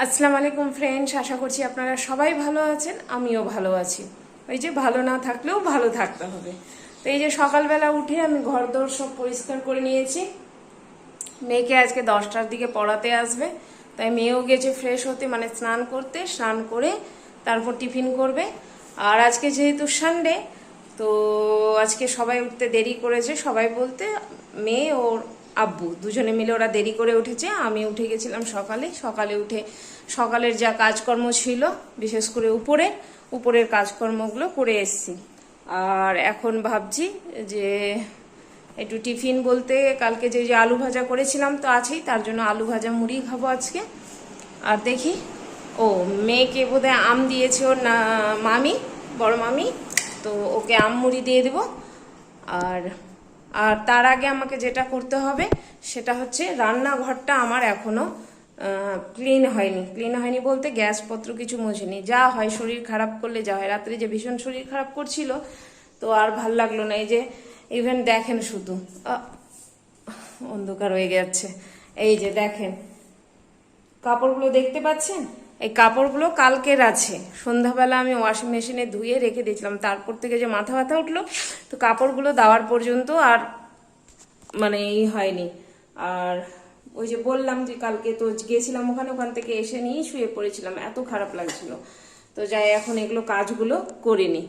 আসসালামু আলাইকুম ফ্রেন্ডস, আশা করছি আপনারা সবাই ভালো আছেন। আমিও ভালো আছি। ওই যে ভালো না থাকলেও ভালো থাকতে হবে। তো এই যে সকালবেলা উঠে আমি ঘরদোর সব পরিষ্কার করে নিয়েছি। মেয়েকে আজকে 10টার দিকে পড়াতে আসবে, তাই মেয়েও গেছে ফ্রেশ হতে, মানে স্নান করতে। স্নান করে তারপর টিফিন করবে। আর আজকে যেহেতু সানডে, তো আজকে সবাই উঠতে দেরি করেছে। সবাই বলতে মেয়ে ওর আব্বু দুজনে মিলে ওরা দেরি করে উঠেছে। আমি উঠে গেছিলাম সকালে উঠে সকালের যা কাজকর্ম ছিল, বিশেষ করে উপরের কাজকর্মগুলো করে এসেছি। আর এখন ভাবছি যে একটু টিফিন বলতে কালকে যে আলু ভাজা করেছিলাম তো আছেই, তার জন্য আলু ভাজা মুড়ি খাবো আজকে। আর দেখি, ও মেয়েকে বোধহয় আম দিয়েছে ওর না মামি, বড় মামি, তো ওকে আম মুড়ি দিয়ে দেবো। আর আর তার আগে আমাকে যেটা করতে হবে সেটা হচ্ছে রান্নাঘরটা আমার এখনো ক্লিন হয়নি বলতে গ্যাসপত্র কিছু মোছেনি। যা হয় শরীর খারাপ করলে যা হয়, রাত্রে যে ভীষণ শরীর খারাপ করছিল, তো আর ভাল লাগলো না। এই যে ইভেন দেখেন, শুধু অন্ধকার হয়ে যাচ্ছে, এই যে দেখেন কাপড়গুলো দেখতে পাচ্ছেন, এই কাপড়গুলো কালকের আছে। সন্ধ্যাবেলা আমি ওয়াশিং মেশিনে ধুয়ে রেখে দিয়েছিলাম, তারপর থেকে যে মাথা ব্যথা উঠলো, তো কাপড়গুলো দেওয়ার পর্যন্ত আর মানে এই হয়নি। আর ওই যে বললাম যে কালকে তো গেছিলাম ওখান থেকে এসে নিয়েই শুয়ে পড়েছিলাম, এত খারাপ লাগছিল। তো যাই এখন এগুলো কাজগুলো করিনি।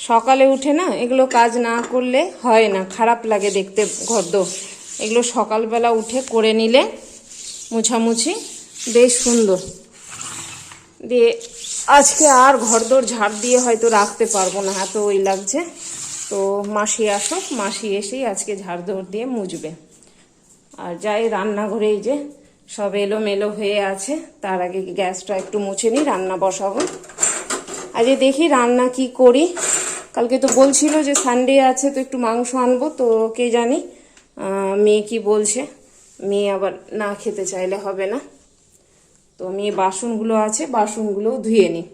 সকালে উঠে না এগুলো কাজ না করলে হয় না, খারাপ লাগে দেখতে ঘরদোর। এগুলো সকালবেলা উঠে করে নিলে মুছামুছি বেশ সুন্দর দিয়ে। আজকে আর ঘরদোর ঝাড় দিয়ে হয়তো রাখতে পারবো না, এত ওই লাগছে। তো মাসি আসুক, মাসি এসেই আজকে ঝাড়দৌড় দিয়ে মুছবে। আর যাই রান্নাঘরে, এই যে সব এলোমেলো হয়ে আছে, তার আগে গ্যাসটা একটু মুছে নিই, রান্না বসাবো। আজকে দেখি রান্না কি করি। কালকে তো বলছিল যে সানডে আছে, তো একটু মাংস আনবো, তো কে জানি মেয়ে কি বলছে। মেয়ে আবার না খেতে চাইলে হবে না। তো মেয়ে বাসনগুলো আছে, বাসনগুলোও ধুয়ে নিই।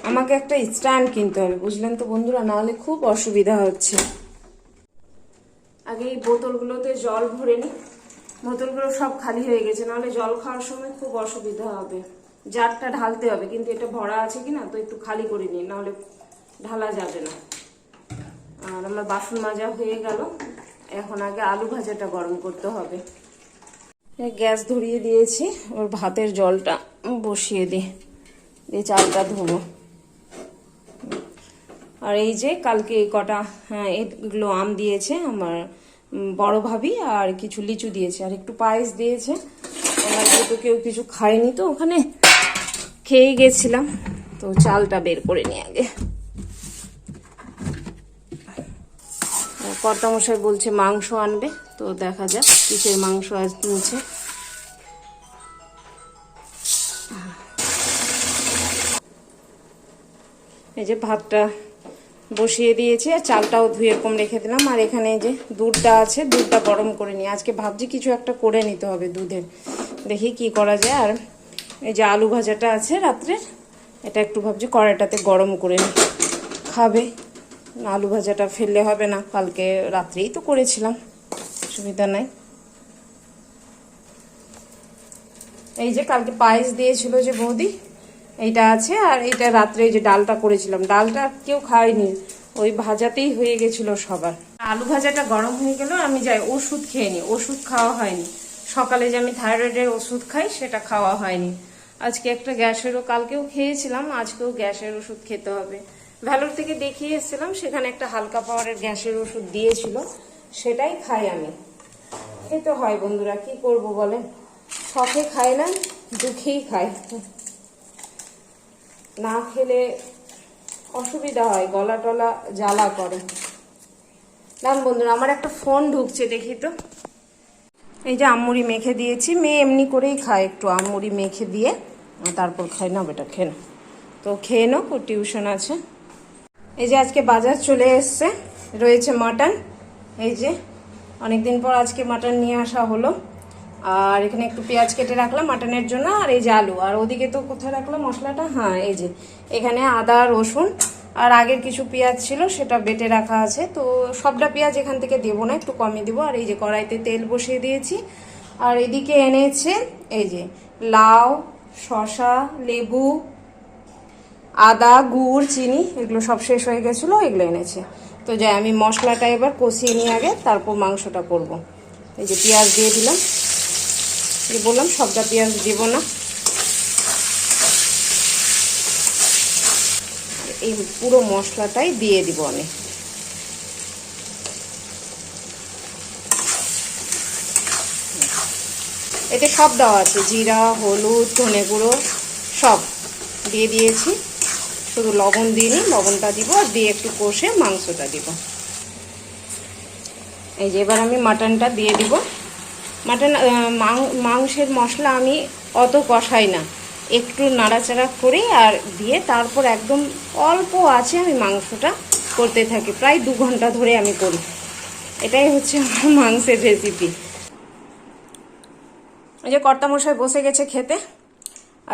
আমাকে একটা স্ট্যান্ড কিনতে হবে, বুঝলেন তো বন্ধুরা, নাহলে খুব অসুবিধা হচ্ছে। আগে এই বোতলগুলোতে জল ভরে নিই, বোতলগুলো সব খালি হয়ে গেছে, নাহলে জল খাওয়ার সময় খুব অসুবিধা হবে। জারটা ঢালতে হবে, কিন্তু এটা ভরা আছে কিনা তো একটু খালি করে নিই, নাহলে ঢালা যাবে না। আর আমার বাসন মাজা হয়ে গেল, এখন আগে আলু ভাজাটা গরম করতে হবে। গ্যাস ধরিয়ে দিয়েছি, ওর ভাতের জলটা বসিয়ে দিয়ে চালটা ধোবো। আর এই যে কালকে এই কটা এগুলো আম দিয়েছে আমার বড় ভাবি, আর কিছু লিচু দিয়েছে, আর একটু পায়েস দিয়েছে। ওনার যেহেতু কেউ কিছু খায়নি, তো ওখানে খেয়ে গেছিলাম। তো চালটা বের করে নিই আগে। কর্তামশাই বলছে মাংস আনবে, তো দেখা যাক কিসের মাংস আজ নিয়েছে। এই যে ভাতটা বসিয়ে দিয়েছি, আর চালটাও ধুয়ে এরকম রেখে দিলাম। আর এখানে যে দুধটা আছে, দুধটা গরম করে নিই। আজকে ভাবছি কিছু একটা করে নিতে হবে দুধের, দেখি কি করা যায়। আর এই যে আলু ভাজাটা আছে রাত্রে, এটা একটু ভাবছি কড়াইটাতে গরম করে নিই, খাবে। আলু ভাজাটা ফেললে হবে না, কালকে রাত্রেই তো করেছিলাম, অসুবিধা নাই। এই যে কালকে পায়েস দিয়েছিল যে বৌদি, এইটা আছে। আর এইটা রাত্রে যে ডালটা করেছিলাম, ডালটা কেউ খায়নি, ওই ভাজাতেই হয়ে গেছিল সবার। আলু ভাজাটা গরম হয়ে গেল, আমি যাই ওষুধ খেয়ে নিই। ওষুধ খাওয়া হয়নি সকালে, যে আমি থাইরয়েডের ওষুধ খাই সেটা খাওয়া হয়নি। আজকে একটা গ্যাসেরও, কালকেও খেয়েছিলাম, আজকেও গ্যাসের ওষুধ খেতে হবে। ভ্যালোর থেকে দেখিয়ে এসেছিলাম, সেখানে একটা হালকা পাওয়ারের গ্যাসের ওষুধ দিয়েছিল, সেটাই খাই আমি। খেতে হয় বন্ধুরা, কি করব বলেন, শখে খাই না, দুঃখেই খাই। না খেলে অসুবিধা হয়, গলা টলা জ্বালা করে। দাম বন্ধুরা, আমার একটা ফোন ঢুকছে, দেখি তো। এই যে আমুড়ি মেখে দিয়েছি, মেয়ে এমনি করেই খায়, একটু আমুড়ি মেখে দিয়ে তারপর খাই। না বেটা খেয়ে নাও, তো খেয়ে নাও, ওর টিউশন আছে। এই যে আজকে বাজার চলে এসছে, রয়েছে মাটন। এই যে অনেকদিন পর আজকে মাটন নিয়ে আসা হলো। আর এখানে একটু পেঁয়াজ কেটে রাখলাম মাটনের জন্য, আর এই যে আলু। আর ওদিকে তো কোথায় রাখলাম মশলাটা, হ্যাঁ এই যে এখানে আদা রসুন আর আগের কিছু পেঁয়াজ ছিল সেটা বেটে রাখা আছে। তো সবটা পেঁয়াজ এখান থেকে দেবো না, একটু কমই দেবো। আর এই যে কড়াইতে তেল বসিয়ে দিয়েছি, আর এদিকে এনেছে এই যে লাউ, শসা, লেবু, আদা, গুড়, চিনি, এগুলো সব শেষ হয়ে গেছিলো, এগুলো এনেছে। তো যাই আমি মশলাটা এবার কষিয়ে নিয়ে আগে তারপর মাংসটা করব। এই যে পেঁয়াজ দিয়ে দিলাম, বললাম সবটা পেঁয়াজ দিব না, এই পুরো মশলাটাই দিয়ে দিব আমি। এতে সব দেওয়া আছে, জিরা, হলুদ, ধনে গুঁড়ো সব দিয়ে দিয়েছি, শুধু লবণ দিইনি, লবণটা দিব আর দিয়ে একটু কষে মাংসটা দিব। এই যে এবার আমি মাটনটা দিয়ে দিব। মাটন মাংসের মশলা আমি অত কষাই না, একটু নাড়াচাড়া করে আর দিয়ে তারপর একদম অল্প আছে আমি মাংসটা করতে থাকি, প্রায় 2 ঘন্টা ধরে আমি করি। এটাই হচ্ছে আমার মাংসের রেসিপি। এই যে কর্তামশাই বসে গেছে খেতে।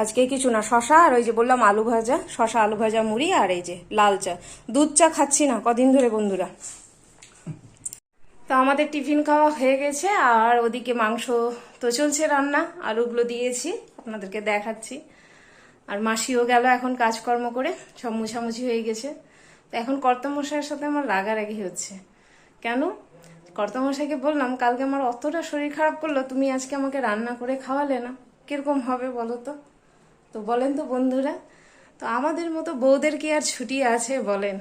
আজকে কিছু না, শশা আর ওই যে বললাম আলু ভাজা, শশা আলু ভাজা মুড়ি আর এই যে লাল চা। দুধ চা খাচ্ছি না কদিন ধরে বন্ধুরা। তো আমাদের টিফিন খাওয়া হয়ে গেছে আর ওদিকে মাংস তো চলছে রান্না, আলুগুলো দিয়েছি আপনাদেরকে দেখাচ্ছি। আর মাসিও গেল এখন কাজকর্ম করে, সব মুছামুছি হয়ে গেছে। তো এখন কর্তামশাইয়ের সাথে আমার রাগারাগি হচ্ছে। কেন? কর্তামশাইকে বললাম কালকে আমার অতটা শরীর খারাপ করলো, তুমি আজকে আমাকে রান্না করে খাওয়ালে না, কিরকম হবে বলো তো? তো বলেন তো বন্ধুরা, তো আমাদের মতো বউদের কি আর ছুটি আছে বলেন?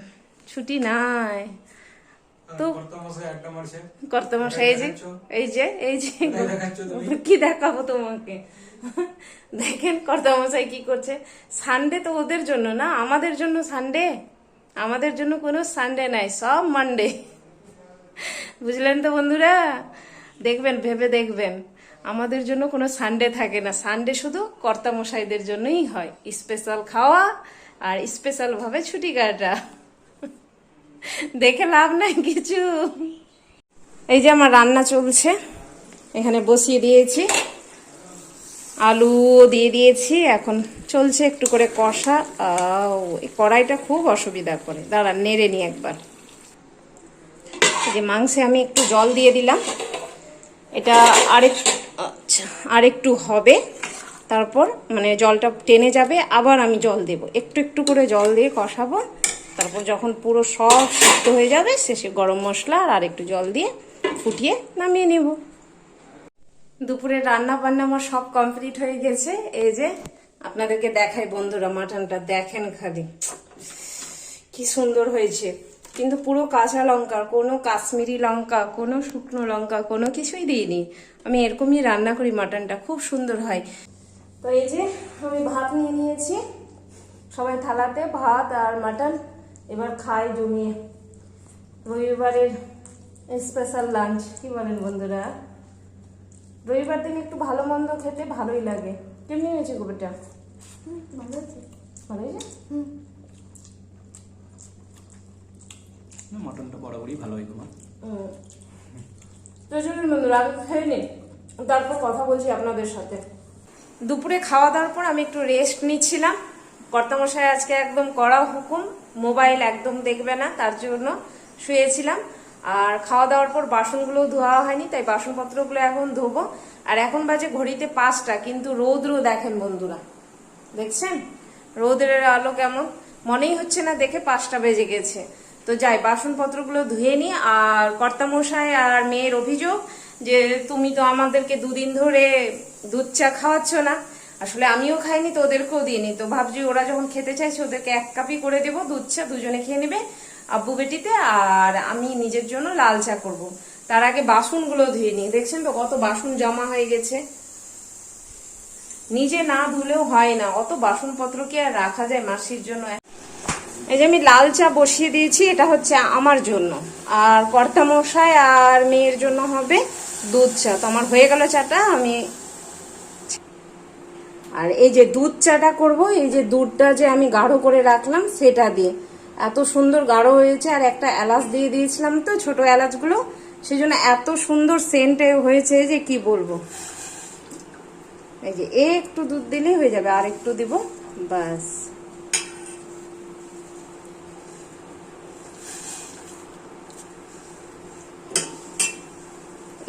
ছুটি নাই। তো কর্তামশাই এই যে কি দেখাবো তোমাকে, দেখেন কর্তামশাই কি করছে। সানডে তো ওদের জন্য না, আমাদের জন্য সানডে? আমাদের জন্য কোনো সানডে নাই, সব মানডে। বুঝলেন তো বন্ধুরা? দেখবেন, ভেবে দেখবেন, আমাদের জন্য কোনো সানডে থাকে না, সানডে শুধু কর্তামশাইদের জন্যই হয়, স্পেশাল খাওয়া আর স্পেশাল ভাবে ছুটি কাটা। দেখে লাভ নাই কিছু। এই যে আমার রান্না চলছে, এখানে বসিয়ে দিয়েছি, আলু দিয়ে দিয়েছি, এখন চলছে একটু করে কষা। এই কড়াইটা খুব অসুবিধা করে, দাঁড়ান নেড়ে নি একবার। এই যে মাংসে আমি একটু জল দিয়ে দিলাম, এটা আরেকটু হবে, তারপর মানে জলটা টেনে যাবে, আবার আমি জল দেব, একটু একটু করে জল দিয়ে কষাবো। তারপর যখন পুরো সব সিদ্ধ হয়ে যাবে শেষে গরম মশলা আর একটু জল দিয়ে ফুটিয়ে নামিয়ে নেব। দুপুরে রান্না বান্না আমার সব কমপ্লিট হয়ে গেছে। এই যে আপনাদেরকে দেখাই বন্ধুরা, মাটনটা দেখেন খালি কি সুন্দর হয়েছে, কিন্তু পুরো কাঁচা লঙ্কা, কোনো কাশ্মীরি লঙ্কা, কোনো শুকনো লঙ্কা, কোনো কিছুই দিইনি। আমি এরকমই রান্না করি, মাটনটা খুব সুন্দর হয়। তো এই যে আমি ভাত নিয়ে নিয়েছি, সবাই থালাতে ভাত আর মাটন, এবার খাই জমিয়ে। রবিবারের স্পেশাল লাঞ্চ, কি বলেন বন্ধুরা? রবিবার দিন একটু ভালো মন্দ খেতে ভালোই লাগে। কেমনি হয়েছে গোবেটা? ভালো আছে, ভালো হয়েছে। মটনটা বরাবরই ভালো হয় তোমার। তো চলুন বন্ধুরা, আগে খেয়ে নিই, তারপর কথা বলছি আপনাদের সাথে। দুপুরে খাওয়া দাওয়ার পর আমি একটু রেস্ট নিচ্ছিলাম। কর্তামশাই আজকে একদম কড়া হুকুম, মোবাইল একদম দেখবে না, তার জন্য শুয়েছিলাম। আর খাওয়া দাওয়ার পর বাসনগুলো ধোয়া হয়নি, তাই বাসনপত্রগুলো এখন ধোবো। আর এখন বাজে ঘড়িতে 5টা, কিন্তু রৌদ্র দেখেন বন্ধুরা, দেখছেন রৌদ্রের আলো কেমন, মনেই হচ্ছে না দেখে 5টা বেজে গেছে। তো যাই বাসনপত্রগুলো ধুয়ে নি। আর কর্তামশাই আর মেয়ের অভিযোগ যে তুমি তো আমাদেরকে 2 দিন ধরে দুধ চা খাওয়াচ্ছ না। আসলে আমিও খাইনি, তো ওদেরকেও দিইনি, তো ভাবছি ওরা যখন খেতে চাইছে ওদেরকে 1 কাপই করে দেবো দুধ চা, দুজনে খেয়ে নেবে আব্বু বেটিতে, আর আমি নিজের জন্য লাল চা করব। তার আগে বাসনগুলো ধুয়ে নি, দেখছেন তো কত বাসন জমা হয়ে গেছে, নিজে না ধুলেও হয় না, অত বাসনপত্র কি আর রাখা যায় মাসির জন্য। এই যে আমি লাল চা বসিয়ে দিয়েছি, এটা হচ্ছে আমার জন্য, আর কর্তামশাই আর মেয়ের জন্য হবে দুধ চা। তো আমার হয়ে গেল চাটা, আমি আর এই যে দুধ চাটা করব, এই যে দুধটা যে আমি গাঢ় করে রাখলাম সেটা দিয়ে এত সুন্দর গাঢ় হয়েছে। আর একটা এলাচ দিয়ে দিয়েছিলাম তো, ছোট এলাচগুলো, সেই জন্য এত সুন্দর সেন্ট হয়েছে যে কি বলবো। এই যে একটু দুধ দিলেই হয়ে যাবে, আর একটু দিব বাস।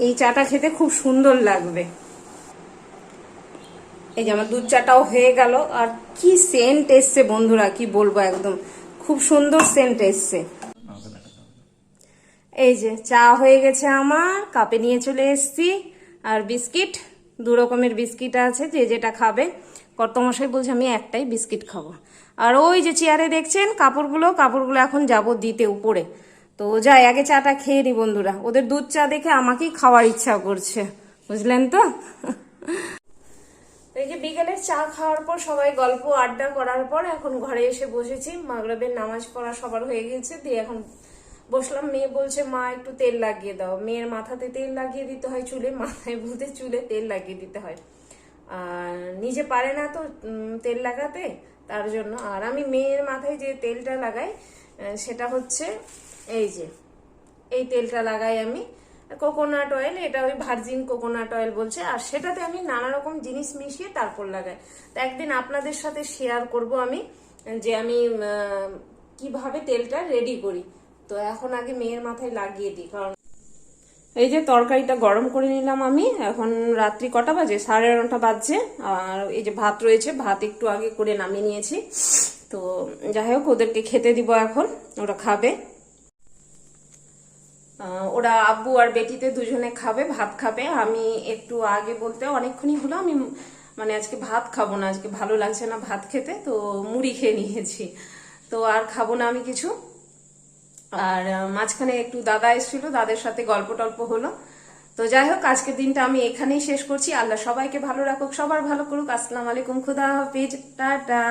এই চাটা খেতে খুব সুন্দর লাগবে। এই যে আমার দুধ চাটাও হয়ে গেল। আর কি সেন্ট এসছে বন্ধুরা, কি বলবো, একদম খুব সুন্দর সেন্ট এসছে। এই যে চা হয়ে গেছে আমার, কাপে নিয়ে চলে এসছি। আর বিস্কিট, 2 রকমের বিস্কিট আছে, যে যেটা খাবে। কর্তামশাই বলছে আমি একটাই বিস্কিট খাবো। আর ওই যে চেয়ারে দেখছেন কাপড়গুলো এখন যাব দিতে উপরে। তো যাই, আগে চাটা খেয়ে নি বন্ধুরা। ওদের দুধ চা দেখে আমাকেই খাওয়ার ইচ্ছা করছে, বুঝলেন তো। এই যে বিকেলের চা খাওয়ার পর সবাই গল্প আড্ডা করার পর এখন ঘরে এসে বসেছি। মাগরিবের নামাজ পড়া সবার হয়ে গেছে, দিয়ে এখন বসলাম। মেয়ে বলছে মা একটু তেল লাগিয়ে দাও। মেয়ের মাথাতে তেল লাগিয়ে দিতে হয়, চুলে, মাথায় ভূতে চুলে তেল লাগিয়ে দিতে হয়। আর নিজে পারে না তো তেল লাগাতে, তার জন্য। আর আমি মেয়ের মাথায় যে তেলটা লাগাই সেটা হচ্ছে এই যে এই তেলটা লাগাই আমি, কোকোনাট অয়েল। এটা ওই ভার্জিন কোকোনাট অয়েল বলছে। আর সেটাতে আমি নানা রকম জিনিস মিশিয়ে তারপর লাগাই। তো একদিন আপনাদের সাথে শেয়ার করব আমি যে আমি কিভাবে তেলটা রেডি করি। তো এখন আগে মেয়ের মাথায় লাগিয়ে দিই। কারণ এই যে তরকারিটা গরম করে নিলাম আমি। এখন রাত্রি কটা বাজে, 9:30 বাজছে। আর এই যে ভাত রয়েছে, ভাত একটু আগে করে নামিয়ে নিয়েছি। তো যাই হোক, ওদেরকে খেতে দিব এখন, ওরা খাবে। ওরা আব্বু আর বেটিতে দুজনে খাবে, ভাত খাবে। আমি একটু আগে বলতে অনেকক্ষণই হলো, আমি মানে আজকে ভাত খাবো না, আজকে ভালো লাগছে না ভাত খেতে, তো মুড়ি খেয়ে নিয়েছি। তো আর খাবো না আমি কিছু। আর মাঝখানে একটু দাদা এসেছিল, দাদের সাথে গল্প টল্প হলো। তো যাই হোক, আজকের দিনটা আমি এখানেই শেষ করছি। আল্লাহ সবাইকে ভালো রাখুক, সবার ভালো করুক। আসসালামু আলাইকুম, খুদা হাফিজ, টাটা।